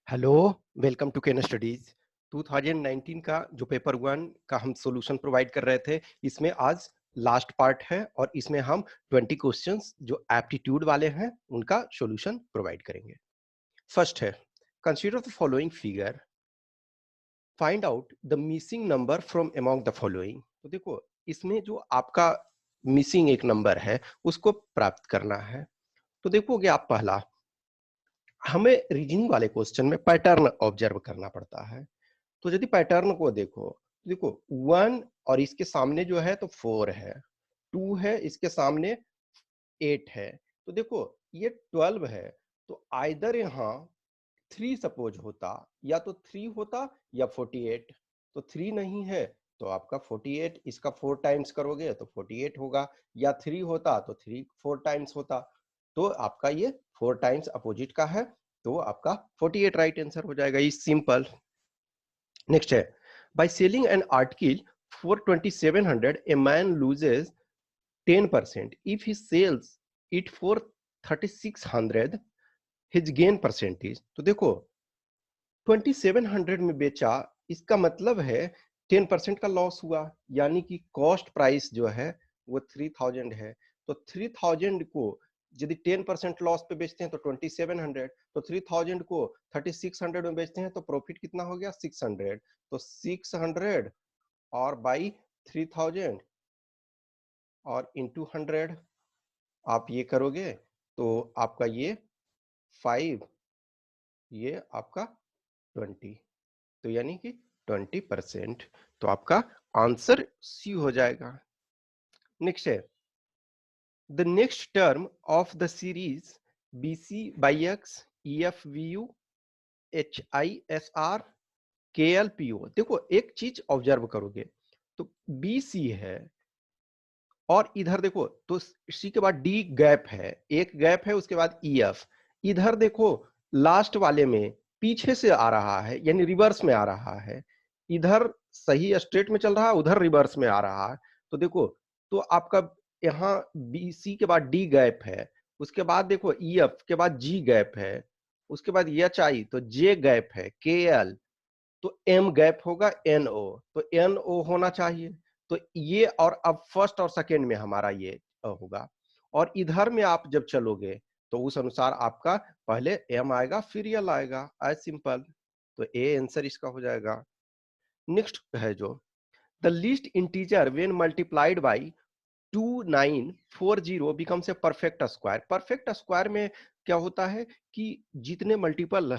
Hello, welcome to Ken studies. 2019 का जो paper one का हम सॉल्यूशन प्रोवाइड कर रहे थे, इसमें आज लास्ट पार्ट है और इसमें हम 20 क्वेश्चंस जो एप्टीट्यूड वाले हैं उनका सॉल्यूशन प्रोवाइड करेंगे। फर्स्ट है, consider the following figure, find out the missing number from among the following. तो देखो, इसमें जो आपका मिसिंग एक नंबर है उसको प्राप्त करना है। तो देखोगे आप, पहला हमें रीजनिंग वाले क्वेश्चन में पैटर्न ऑब्जर्व करना पड़ता है। तो यदि पैटर्न को देखो, तो देखो 1 और इसके सामने जो है तो 4 है, 2 है, इसके सामने 8 है, तो देखो ये 12 है। तो आइदर यहाँ 3 सपोज होता, या तो 3 होता या 48। तो 3 नहीं है तो आपका 48, इसका 4 टाइम्स करोगे तो 48 होगा, या 3 होता तो 3 4 टाइम्स होता। तो आपका ये 4 टाइम्स अपोजिट का है, तो आपका 48 राइट आंसर हो जाएगा। इस सिंपल। नेक्स्ट है, by selling an article for 2700 a man loses 10%, if he sells it for 3600 his gain percentage. तो देखो 2700 में बेचा, इसका मतलब है 10% का लॉस हुआ, यानी कि कॉस्ट प्राइस जो है वो 3000 है। तो 3000 को यदि 10% लॉस पे बेचते हैं तो 2700, तो 3000 को 3600 में बेचते हैं तो प्रॉफिट कितना हो गया, 600। तो 600 और बाई 3000 और इंटू 100 आप ये करोगे तो आपका ये 5, ये आपका 20, तो यानी कि 20%। तो आपका आंसर सी हो जाएगा। नेक्स्ट है, the next term of the series BC by x EFVU HISR KLPO। देखो एक चीज ऑब्जर्व करोगे तो BC है और इधर देखो तो सी के बाद डी गैप है, एक गैप है, उसके बाद EF। इधर देखो लास्ट वाले में पीछे से आ रहा है, यानी रिवर्स में आ रहा है। इधर सही स्ट्रेट में चल रहा है, उधर रिवर्स में आ रहा है। तो देखो, तो आपका यहाँ BC के बाद डी गैप है, उसके बाद देखो EF के बाद G गैप है, उसके बाद HI, तो J गैप है, KL, तो M गैप होगा, NO, तो NO होना चाहिए। तो ये, और अब फर्स्ट और सेकेंड में हमारा ये होगा। और इधर में आप जब चलोगे तो उस अनुसार आपका पहले M आएगा फिर L आएगा, एज सिंपल। तो ए आंसर इसका हो जाएगा। नेक्स्ट है जो, the least integer when multiplied by 2940 becomes a perfect square. Perfect square में क्या होता है कि जितने मल्टीपल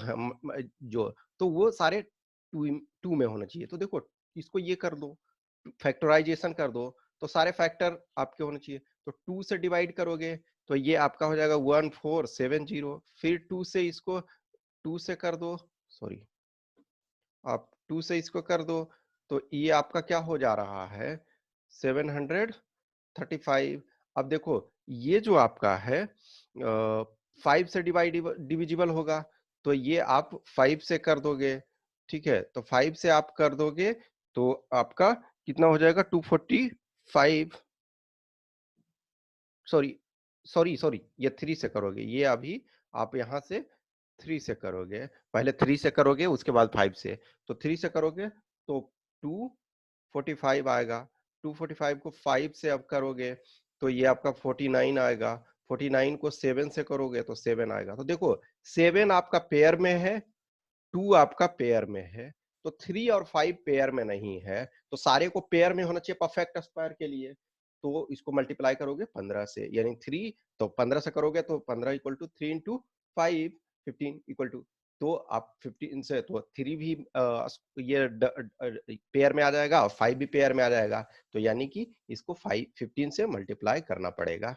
जो, तो वो सारे टू में होना चाहिए। तो देखो इसको ये कर दो, फैक्टराइजेशन कर दो, तो सारे फैक्टर आपके होने चाहिए। तो 2 से डिवाइड करोगे तो ये आपका हो जाएगा 1470, फिर 2 से इसको 2 से कर दो, सॉरी, आप 2 से इसको कर दो, तो ये आपका क्या हो जा रहा है, 735। अब देखो ये जो आपका है 5 से डिविजिबल होगा, तो ये आप 5 से कर दोगे, ठीक है। तो 5 से आप कर दोगे तो आपका कितना हो जाएगा, 245, सॉरी सॉरी सॉरी, ये 3 से करोगे, ये अभी आप यहाँ से 3 से करोगे, पहले 3 से करोगे उसके बाद 5 से। तो 3 से करोगे तो 245 आएगा, 245 को 5 से अब करोगे तो ये आपका 49 आएगा, 49 को 7 से करोगे तो 7 आएगा। तो देखो 7 आपका पेयर में है, 2 आपका पेयर में है, तो 3 और 5 पेयर में नहीं है। तो सारे को पेयर में होना चाहिए परफेक्ट स्क्वायर के लिए। तो इसको मल्टीप्लाई करोगे 15 से, यानी 3, तो 15 से करोगे तो 15 equal to 3 into 5, 15 equal to, तो आप 15 से तो 3 भी ये पेयर में आ जाएगा और 5 भी पेयर में आ जाएगा। तो यानी कि इसको 15 से मल्टीप्लाई करना पड़ेगा।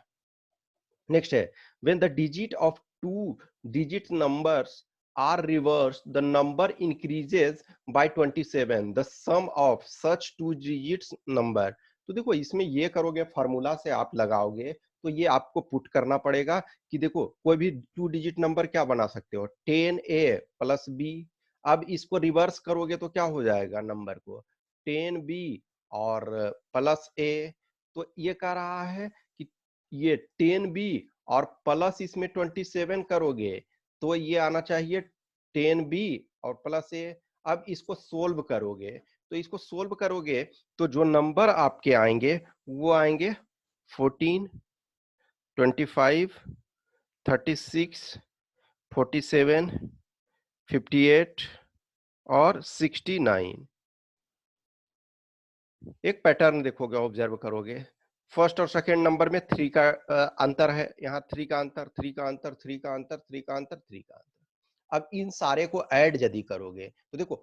नेक्स्ट है, when the digit of two digit numbers are reversed, the number increases by 27, the sum of such two digits number। तो देखो इसमें ये करोगे, फार्मूला से आप लगाओगे, तो ये आपको पुट करना पड़ेगा कि देखो कोई भी 2 डिजिट नंबर क्या बना सकते हो, 10A प्लस B। अब इसको रिवर्स करोगे तो क्या हो जाएगा, नंबर को 10B और प्लस A। तो ये कह रहा है कि ये 10B और प्लस इसमें 27 करोगे तो ये आना चाहिए 10b और प्लस a। अब इसको सोल्व करोगे, तो इसको सोल्व करोगे तो जो नंबर आपके आएंगे वो आएंगे 14, 25, 36, 47, 58 और 69। एक पैटर्न देखोगे, ऑब्जर्व करोगे, फर्स्ट और सेकंड नंबर में 3 का अंतर है, यहाँ 3 का अंतर, 3 का अंतर, 3 का अंतर, 3 का अंतर, 3 का अंतर। अब इन सारे को ऐड यदि करोगे तो देखो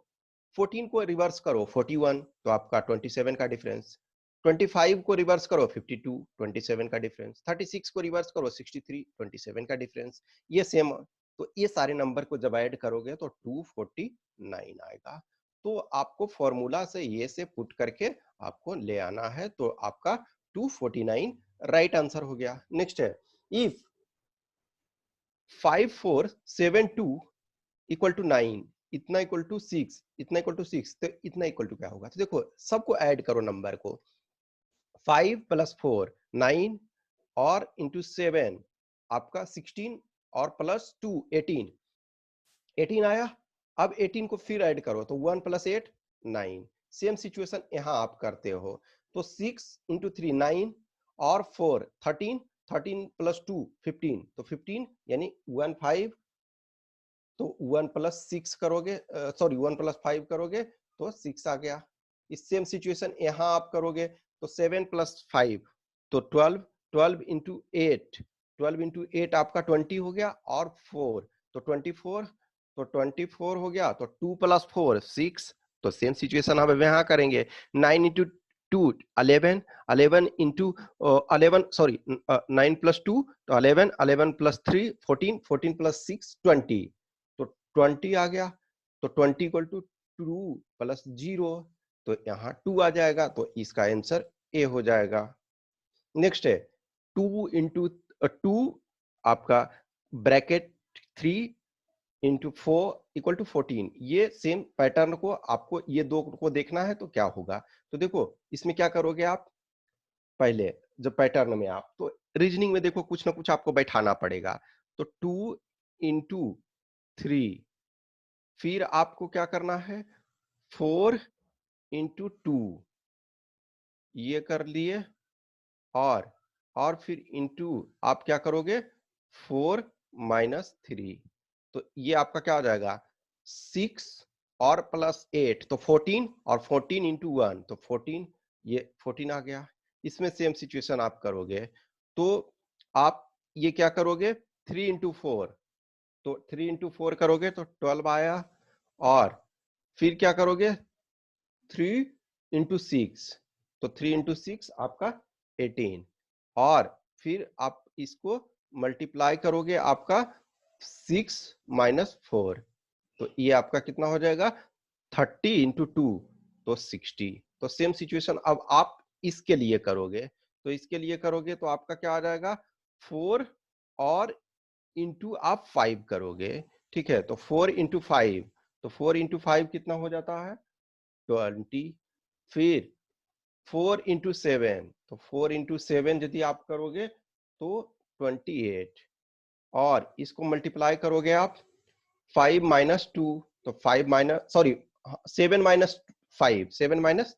14 को रिवर्स करो 41, तो आपका 27 का डिफरेंस। 25 को रिवर्स करो 52, 27 का डिफरेंस। 36 को रिवर्स करो 63, 27 का डिफरेंस। ये सेम, तो ये सारे नंबर को जब ऐड करोगे तो 249 आएगा। तो आपको फॉर्मूला से ये से पुट करके आपको ले आना है, तो आपका 249 राइट आंसर हो गया। नेक्स्ट है, इफ 5472 इक्वल टू 9, इतना इक्वल टू 6, इतना इक्वल टू 6, तो इतना इक्वल टू क्या होगा? तो देखो सबको ऐड करो नंबर को, 5 प्लस 4 9 और इंटू 7 आपका 16 और प्लस 2 18, 18 आया। अब 18 को फिर ऐड करो तो 1 प्लस 8 9। सेम सिचुएशन यहां आप करते हो, तो 6 इंटू 3 9 और 4 13, 13 प्लस 2 15, तो 15 यानी 1 5, तो 1 प्लस 6 करोगे, सॉरी 1 प्लस 5 करोगे तो 6 आ गया। इस सेम सिचुएशन यहां आप करोगे तो 7 प्लस 5 तो 12, 12 इंटू 8, 12 इंटू 8 आपका 20 हो गया, और 4 तो 24, तो 24 हो गया, तो 2 प्लस 4 6, तो सेम सिचुएशन हम यहां करेंगे। 9 इंटू 2 11, 11 इंटू 11, सॉरी 9 प्लस 2 तो 11, 11 प्लस 3 14, 14 प्लस 6 20, तो 20 आ गया। तो 20 इक्वल टू 2 प्लस 0, तो यहाँ 2 आ जाएगा, तो इसका आंसर ए हो जाएगा। नेक्स्ट है 2 इंटू 2 आपका ब्रैकेट 3 इंटू 4 इक्वल टू 14। ये सेम पैटर्न को आपको ये दो को देखना है, तो क्या होगा? तो देखो इसमें क्या करोगे आप, पहले जब पैटर्न में आप, तो रीजनिंग में देखो कुछ ना कुछ आपको बैठाना पड़ेगा। तो 2 इंटू 3, फिर आपको क्या करना है 4 इंटू 2, ये कर लिए, और फिर इंटू आप क्या करोगे 4 माइनस 3, तो ये आपका क्या हो जाएगा 6 और प्लस 8, तो 14, और 14 इंटू 1 तो 14, ये 14 आ गया। इसमें सेम सिचुएशन आप करोगे, तो आप ये क्या करोगे 3 इंटू 4, तो 3 इंटू 4 करोगे तो 12 आया, और फिर क्या करोगे 3 इंटू 6, तो 3 इंटू 6 आपका 18, और फिर आप इसको मल्टीप्लाई करोगे आपका 6 माइनस 4, तो ये आपका कितना हो जाएगा 30 इंटू 2, तो 60। तो सेम सिचुएशन अब आप इसके लिए करोगे, तो इसके लिए करोगे तो आपका क्या आ जाएगा 4 और इंटू आप 5 करोगे, ठीक है, तो 4 इंटू 5, तो 4 इंटू 5 कितना हो जाता है 20, फिर 4 इंटू 7, तो 4 इंटू 7 यदि आप करोगे तो 28, और इसको मल्टीप्लाई करोगे आप 5 माइनस 2, तो 5 माइनस, सॉरी 7 माइनस 5, 7 माइनस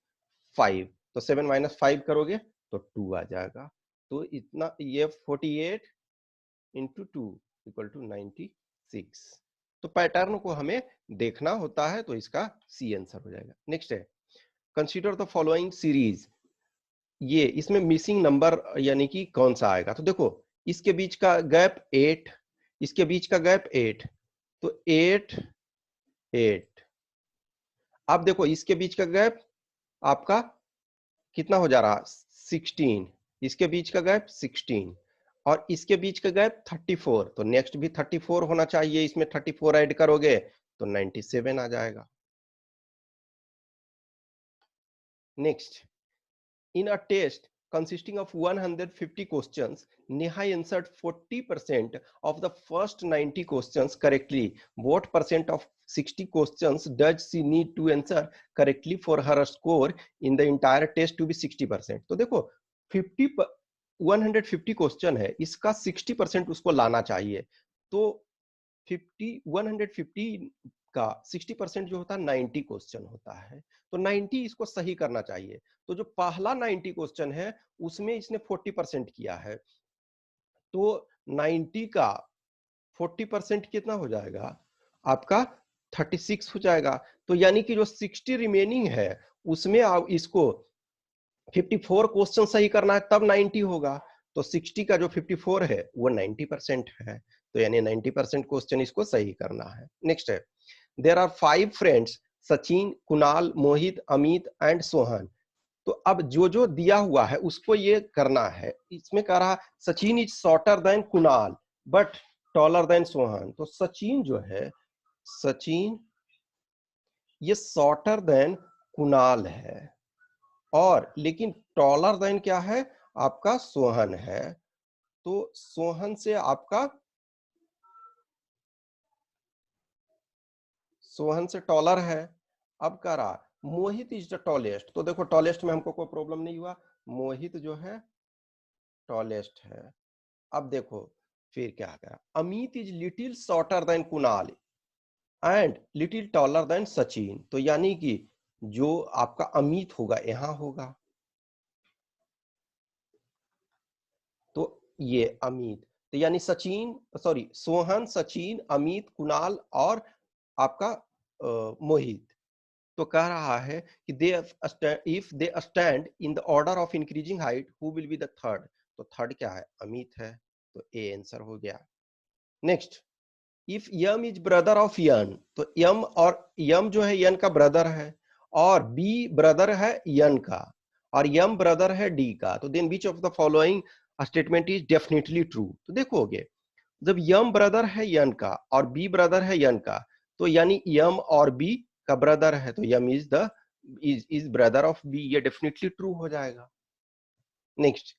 5, तो 7 माइनस 5 करोगे तो 2 आ जाएगा। तो इतना ये 48 इंटू 2 इक्वल टू 96। तो पैटर्न को हमें देखना होता है, तो इसका सी आंसर हो जाएगा। नेक्स्ट है, कंसीडर द फॉलोइंग सीरीज। ये इसमें मिसिंग नंबर यानी कि कौन सा आएगा? तो देखो इसके बीच का गैप 8, इसके बीच का गैप 8, तो 8 8। अब देखो इसके बीच का गैप आपका कितना हो जा रहा 16, इसके बीच का गैप 16, और इसके बीच का गैप 34, तो नेक्स्ट भी 34 होना चाहिए, इसमें 34 ऐड करोगे तो 97 आ जाएगा। Next, in a test consisting of 150 questions, Neha answered 40% of the first 90 questions correctly. What percent of 60 questions does she need to answer correctly for her score in the entire test to be 60%? तो देखो 150 question है, इसका 60% उसको लाना चाहिए, तो 150 का 60% जो होता है 90 क्वेश्चन होता है, तो 90 इसको सही करना चाहिए। तो जो पहला 90 क्वेश्चन है उसमें इसने 40% किया है, तो 90 का 40% कितना हो जाएगा आपका 36 हो जाएगा। तो यानी कि जो 60 रिमेनिंग है उसमें आप इसको 54 क्वेश्चन सही करना है तब 90 होगा। तो 60 का जो 54 है वो 90% है, तो यानी 90% क्वेश्चन इसको सही करना है। नेक्स्ट है, there are 5 friends Sachin, Kunal, Mohit, Amit and Sohan. तो अब जो जो दिया हुआ है उसको ये करना है। इसमें कह रहा Sachin is shorter than Kunal but taller than Sohan. तो सचिन जो है, सचिन ये शॉर्टर देन कुणाल है, और लेकिन टॉलर देन क्या है आपका सोहन है। तो सोहन से आपका, सोहन से टॉलर है। अब कह रहा मोहित इज द टॉलेस्ट, तो देखो टॉलेस्ट में हमको कोई प्रॉब्लम नहीं हुआ, मोहित जो है टॉलेस्ट है। अब देखो फिर क्या कहा, Amit is little shorter than Kunal and little taller than Sachin. तो यानी कि जो आपका अमित होगा यहां होगा, तो ये अमित, तो यानी सचिन सॉरी सोहन, सचिन, अमित, कुणाल और आपका मोहित। तो कह रहा है कि they if they stand in the order of increasing height who will be the third. तो थर्ड क्या है, अमित है, तो ए आंसर हो गया। Next, if M is brother of N, तो यम और यम जो है यन का ब्रदर है, और बी ब्रदर है यन का, और यम ब्रदर है डी का, तो then which of the following statement is definitely true. तो देखोगे जब यम ब्रदर है यन का और बी ब्रदर है यन का, तो यानी यम और बी का ब्रदर है, तो M is the is brother of B, ये डेफिनेटली ट्रू हो जाएगा। Next,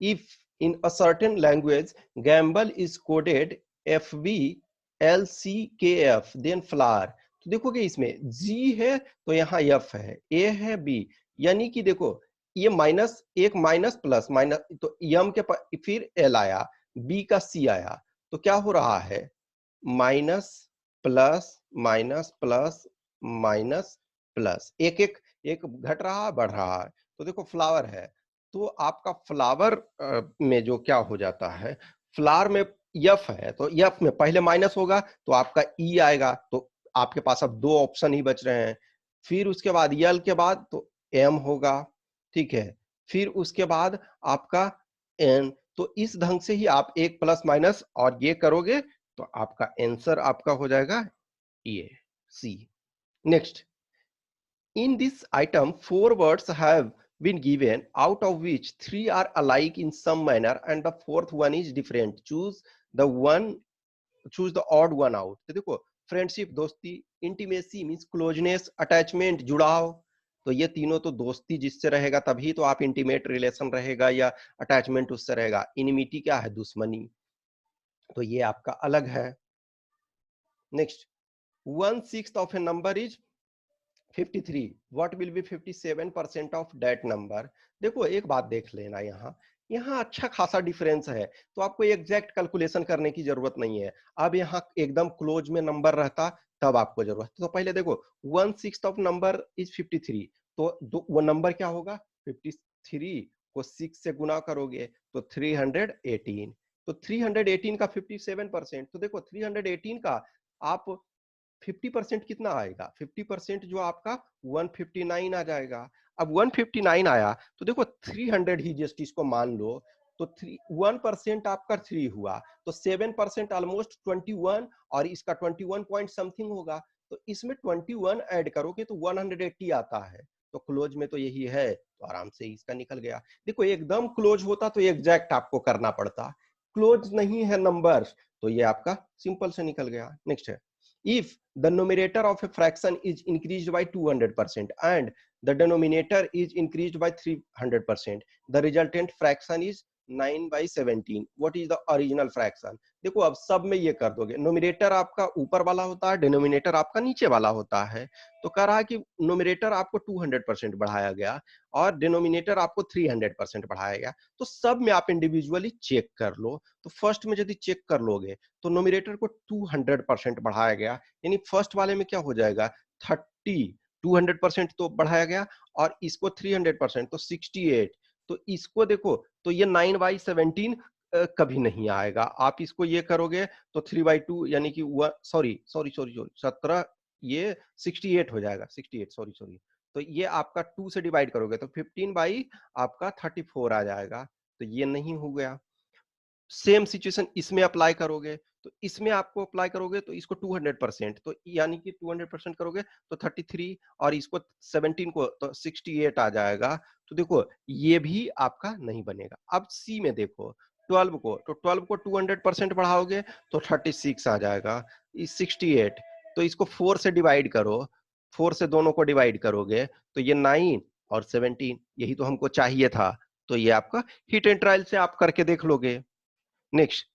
if in a certain language gamble is coded FB LCKF then flower। तो देखोगे इसमें G है तो यहाँ F है, A है B, यानी कि देखो ये माइनस एक माइनस प्लस माइनस, तो M के फिर L आया, B का C आया, तो क्या हो रहा है minus plus minus plus minus plus, एक एक एक घट रहा है बढ़ रहा है। तो देखो फ्लावर है, तो आपका फ्लावर में जो क्या हो जाता है, फ्लावर में यफ है तो यफ में पहले माइनस होगा तो आपका ई आएगा, तो आपके पास अब दो ऑप्शन ही बच रहे हैं। फिर उसके बाद यल के बाद तो एम होगा, ठीक है, फिर उसके बाद आपका एन। तो इस ढंग से ही आप एक प्लस माइनस और ये करोगे तो आपका आंसर आपका हो जाएगा ये C. Next, in this item, 4 words have been given, out of which 3 are alike in some manner and the fourth one is different. Choose the odd one out. तो देखो फ्रेंडशिप दोस्ती, इंटीमेसी मीन्स क्लोजनेस, अटैचमेंट जुड़ाव, तो ये तीनों तो दोस्ती जिससे रहेगा तभी तो आप इंटीमेट रिलेशन रहेगा या अटैचमेंट उससे रहेगा। इनिमिटी क्या है, दुश्मनी, तो ये आपका अलग है। Next, 1/6 of A number is 53, what will be 57% of that number। देखो एक बात देख लेना, यहाँ अच्छा खासा डिफरेंस है, तो आपको एग्जैक्ट कैलकुलेशन करने की जरूरत नहीं है। अब यहाँ एकदम क्लोज में नंबर रहता तब आपको जरूरत है। तो पहले देखो 1/6 ऑफ नंबर इज 53, तो वो नंबर क्या होगा, 53 को 6 से गुना करोगे तो 318, तो 318 का 57%, तो देखो 318 का आप 50% कितना आएगा, 50% जो आपका 159 आ जाएगा। अब 159 आया तो देखो 300 ही जस्ट इसको मान लो, तो 1% आपका 3 हुआ, तो 7% ऑलमोस्ट 21, और इसका 21 पॉइंट समथिंग होगा, तो इसमें 21 ऐड करोगे तो 180 आता है। तो क्लोज में तो यही है, तो आराम से इसका निकल गया। देखो एकदम क्लोज होता तो एग्जैक्ट आपको करना पड़ता, क्लोज नहीं है नंबर, तो ये आपका सिंपल से निकल गया। नेक्स्ट है, if the numerator of a fraction is increased by 200% and the denominator is increased by 300%, the resultant fraction is 9/17 what is the original fraction. देखो अब सब में ये कर दोगे, नोमिनेटर आपका ऊपर वाला होता है, डिनोमिनेटर आपका नीचे वाला होता है। तो कह रहा है कि नोमिनेटर आपको 200% बढ़ाया गया और डिनोमिनेटर आपको 300% बढ़ाया गया। तो सब में आप इंडिविजुअली चेक कर लो। तो फर्स्ट में यदि चेक कर लोगे तो नोमिनेटर को 200% बढ़ाया गया, यानी फर्स्ट वाले में क्या हो जाएगा 30, 200% तो बढ़ाया गया और इसको 300% तो 68। तो इसको देखो तो ये 9/17 कभी नहीं आएगा। आप इसको ये करोगे तो 3/2 यानी कि सॉरी सॉरी सॉरी सॉरी 17, ये 68 हो जाएगा, 68 सॉरी सॉरी। तो ये आपका 2 से डिवाइड करोगे तो 15 बाई आपका 34 आ जाएगा। तो ये नहीं हो गया। सेम सिचुएशन इसमें अप्लाई करोगे तो इसमें आपको अप्लाई करोगे तो इसको 200%, तो यानी कि 200% करोगे तो 33 और इसको 17 को तो 68 आ जाएगा। तो देखो ये भी आपका नहीं बनेगा। अब सी में देखो 12 को, तो 12 को 200% बढ़ाओगे तो 36 आ जाएगा। इस 68 तो इसको 4 से डिवाइड करो, 4 से दोनों को डिवाइड करोगे तो ये 9 और 17, यही तो हमको चाहिए था। तो ये आपका हिट एंड ट्रायल से आप करके देख लोगे। Next,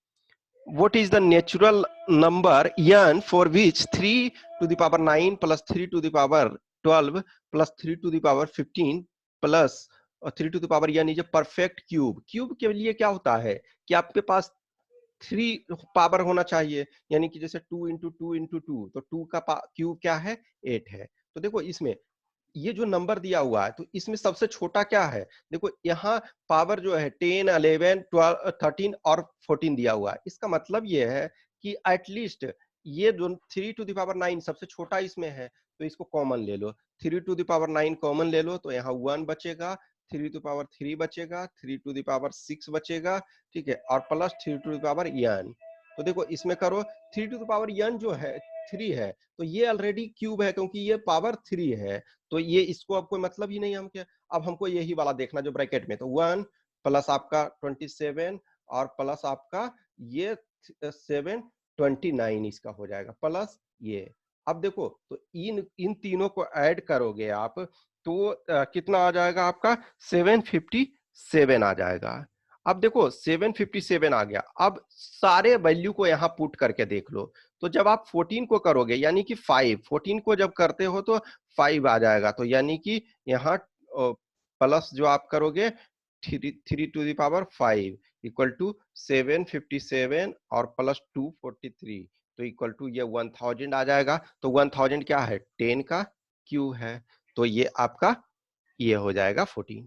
what is the natural number n for which 3 to the power 9 plus 3 to the power 12 plus 3 to the power 15 plus 3 to the power n is a perfect cube? Cube के लिए क्या होता है कि आपके पास 3 पावर होना चाहिए, यानी कि जैसे 2 इंटू 2 इंटू 2, तो 2 का क्यूब क्या है 8 है। तो देखो इसमें ये जो नंबर दिया हुआ है तो इसमें सबसे छोटा क्या है, देखो यहाँ पावर जो है 10, 11, 12, 13 और 14 दिया हुआ है। इसका मतलब ये है कि एटलीस्ट ये जो 3 टू द पावर 9 सबसे छोटा इसमें है, तो इसको कॉमन ले लो। 3 टू द पावर 9 कॉमन ले लो तो यहाँ 1 बचेगा, 3 टू पावर 3 बचेगा, 3 टू द पावर 6 बचेगा, ठीक है, और plus 3 to the power n। तो देखो इसमें करो 3 टू द पावर n जो है 3 है, तो ये ऑलरेडी क्यूब है क्योंकि ये पावर 3 है। तो ये इसको अब कोई मतलब ही नहीं है। हम क्या, अब हमको यही वाला देखना जो ब्रैकेट में, तो 1 प्लस आपका 27 और प्लस आपका ये 7, 29 इसका हो जाएगा, प्लस ये। अब देखो तो इन इन तीनों को ऐड करोगे आप तो कितना आ जाएगा आपका 757 आ जाएगा। अब देखो 757 आ गया। अब सारे वैल्यू को यहाँ पुट करके देख लो। तो जब आप 14 को करोगे यानी कि 14 को जब करते हो तो 5 आ जाएगा, तो यानी कि यहाँ प्लस जो आप करोगे 3 to the power 5 equal to 757 और प्लस 243, तो इक्वल टू ये 1000 आ जाएगा। तो 1000 क्या है 10 का क्यू है, तो ये आपका ये हो जाएगा 14।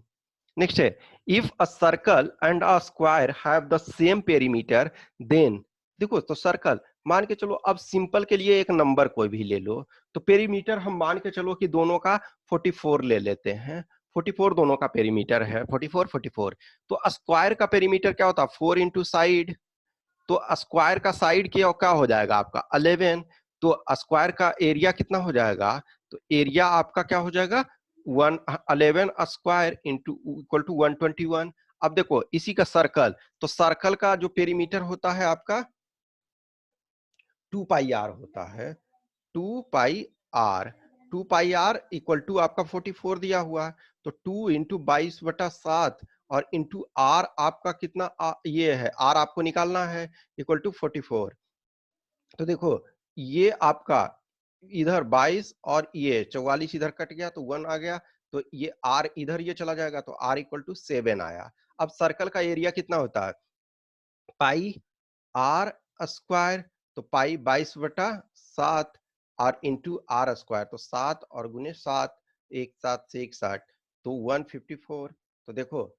नेक्स्ट है if a circle and a square have the same perimeter then, देखो तो सर्कल मान के चलो, अब सिंपल के लिए एक नंबर कोई भी ले लो, तो पेरीमीटर हम मान के चलो कि दोनों का 44 ले लेते हैं। 44 दोनों का पेरीमीटर है, 44 44। तो स्क्वायर का पेरीमीटर क्या होता है 4 इंटू साइड, तो स्क्वायर का साइड क्या हो जाएगा आपका 11। तो स्क्वायर का एरिया कितना हो जाएगा, तो एरिया आपका क्या हो जाएगा 11 स्क्वायर इंटू इक्वल टू 121। अब देखो इसी का सर्कल, तो सर्कल का जो पेरीमीटर होता है आपका 2 पाई आर होता है, 2 pi r. 2 pi r equal to आपका 44 दिया हुआ है, तो 2 इंटू 22/7 और इंटू आर आपका कितना ये है आर आपको निकालना है इक्वल टू 44। तो देखो ये आपका इधर 22 और ये 44 इधर कट गया तो 1 आ गया, तो ये आर इधर ये चला जाएगा तो आर इक्वल टू 7 आया। अब सर्कल का एरिया कितना होता है पाई आर स्क्वायर, तो पाई 22/7 और इंटू आर स्क्वायर, तो 7 और गुने 7, 1 7 से 1 60, तो 154। तो देखो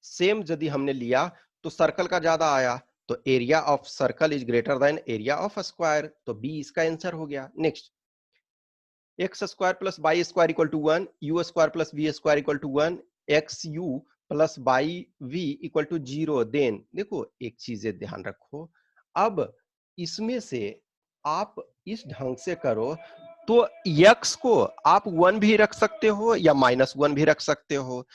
सेम यदि हमने लिया तो सर्कल का ज्यादा आया, तो area of circle is greater than area of square, तो बी इसका आंसर हो गया। Next x square plus y square equal to 1, u square plus v square equal to 1, x u plus y v equal to 0। Then देखो एक चीज ध्यान रखो, अब इसमें से आप इस ढंग से करो तो x को आप 1 भी रख सकते हो या -1 भी रख सकते हो,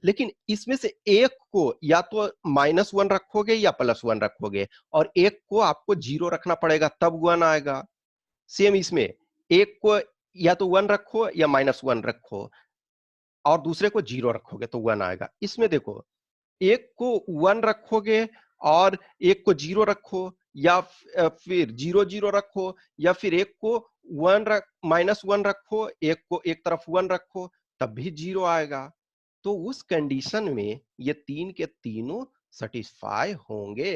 लेकिन इसमें से एक को या तो -1 रखोगे या +1 रखोगे, और एक को आपको 0 रखना पड़ेगा तब 1 आएगा। सेम इसमें एक को या तो 1 रखो या -1 रखो और दूसरे को 0 रखोगे तो 1 आएगा। इसमें देखो एक को 1 रखोगे और एक को 0 रखो, या फिर 0 0 रखो, या फिर एक को -1 रखो, एक को एक तरफ 1 रखो, तब भी 0 आएगा। तो उस कंडीशन में ये 3 के तीनों सेटिस्फाई होंगे।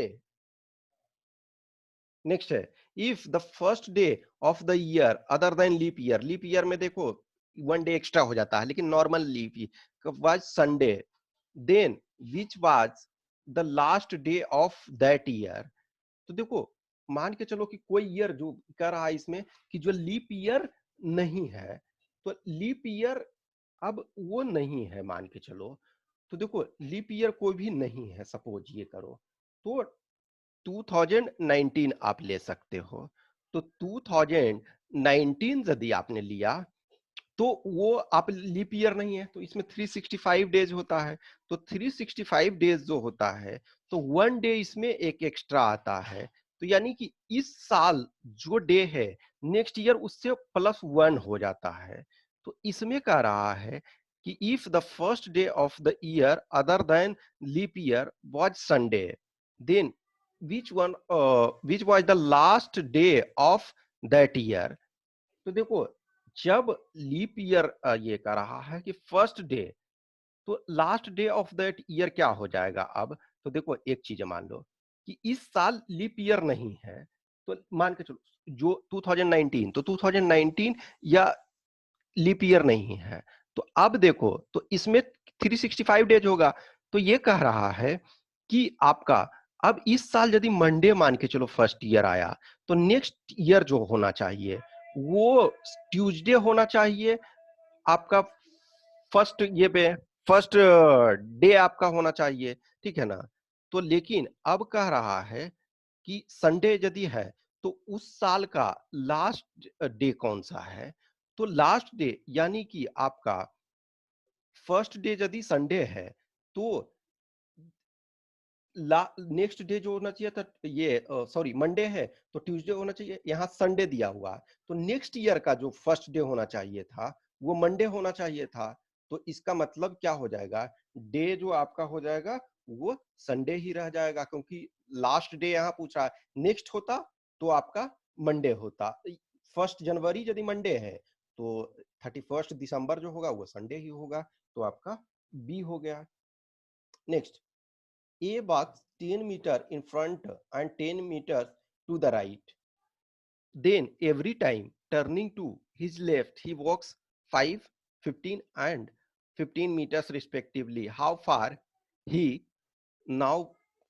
नेक्स्ट है, if the first day of the year other than leap year में देखो 1 डे एक्स्ट्रा हो जाता है, लेकिन normal leap was Sunday, then which was the last day of that year. तो देखो, मान के चलो कि कोई ईयर जो कह रहा है इसमें कि जो लीप ईयर नहीं है, तो लीप ईयर अब वो नहीं है मान के चलो। तो देखो, लीप ईयर कोई भी नहीं है, सपोज ये करो, तो 2019 आप ले सकते हो। तो 2019 यदि आपने लिया, तो वो आप लीप ईयर नहीं है, तो इसमें 365 डेज होता है। तो 365 डेज जो होता है, तो 1 डे इसमें एक एक्स्ट्रा आता है। तो यानी कि इस साल जो डे है, नेक्स्ट ईयर उससे +1 हो जाता है। तो इसमें कह रहा है कि if the first day of the year other than leap year was Sunday, then which was the last day of that year. तो देखो, जब लीप ईयर ये कह रहा है कि फर्स्ट डे, तो last day of that year क्या हो जाएगा अब। तो देखो, एक चीज मान लो कि इस साल लीप ईयर नहीं है, तो मान के चलो जो 2019, तो 2019 या लीप ईयर नहीं है। तो अब देखो, तो इसमें 365 डेज होगा। तो ये कह रहा है कि आपका अब इस साल यदि मंडे मान के चलो फर्स्ट ईयर आया, तो नेक्स्ट ईयर जो होना चाहिए वो ट्यूसडे होना चाहिए आपका, फर्स्ट ये पे फर्स्ट डे आपका होना चाहिए, ठीक है ना। तो लेकिन अब कह रहा है कि संडे यदि है, तो उस साल का लास्ट डे कौन सा है। तो लास्ट डे यानी कि आपका फर्स्ट डे यदि संडे है, तो नेक्स्ट डे जो होना चाहिए था, ये सॉरी मंडे है, तो ट्यूसडे होना चाहिए, यहाँ संडे दिया हुआ है। तो नेक्स्ट ईयर का जो फर्स्ट डे होना चाहिए था, वो मंडे होना चाहिए था। तो इसका मतलब क्या हो जाएगा, डे जो आपका हो जाएगा वो संडे ही रह जाएगा, क्योंकि लास्ट डे यहाँ पूछा है। नेक्स्ट होता तो आपका मंडे होता। फर्स्ट जनवरी यदि मंडे है, तो 31 दिसंबर जो होगा वो संडे ही होगा। तो आपका बी हो गया। Next, A walks 10 meter in front and 10 meters to the right. Then every time turning to his left, he walks 5, 15 and 15 meters respectively. How far he now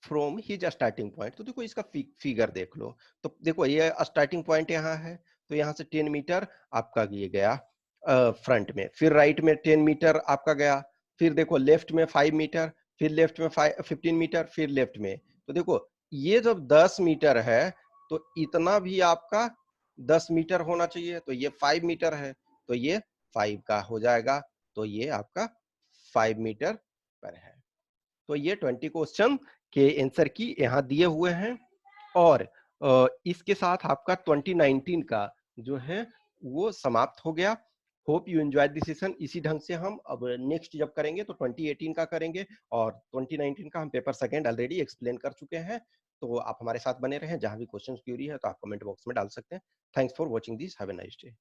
from his starting point. तो देखो, इसका figure देख लो। तो देखो, ये starting point यहाँ है, तो यहाँ से 10 मीटर आपका ये गया फ्रंट में, फिर राइट में 10 मीटर आपका गया, फिर देखो लेफ्ट में 5 मीटर, फिर लेफ्ट में 15 मीटर, फिर लेफ्ट में। तो देखो, ये जब 10 मीटर है, तो इतना भी आपका 10 मीटर होना चाहिए। तो ये 5 मीटर है, तो ये 5 का हो जाएगा। तो ये आपका 5 मीटर पर है। तो ये 20 क्वेश्चन के आंसर की यहाँ दिए हुए हैं। और इसके साथ आपका 2019 का जो है वो समाप्त हो गया। Hope you enjoy this session. इसी ढंग से हम अब नेक्स्ट जब करेंगे तो 2018 का करेंगे, और 2019 का हम पेपर सेकंड ऑलरेडी एक्सप्लेन कर चुके हैं। तो आप हमारे साथ बने रहें। जहां भी क्वेश्चन क्यूरी है तो आप कमेंट बॉक्स में डाल सकते हैं। Thanks for watching this, have a nice day.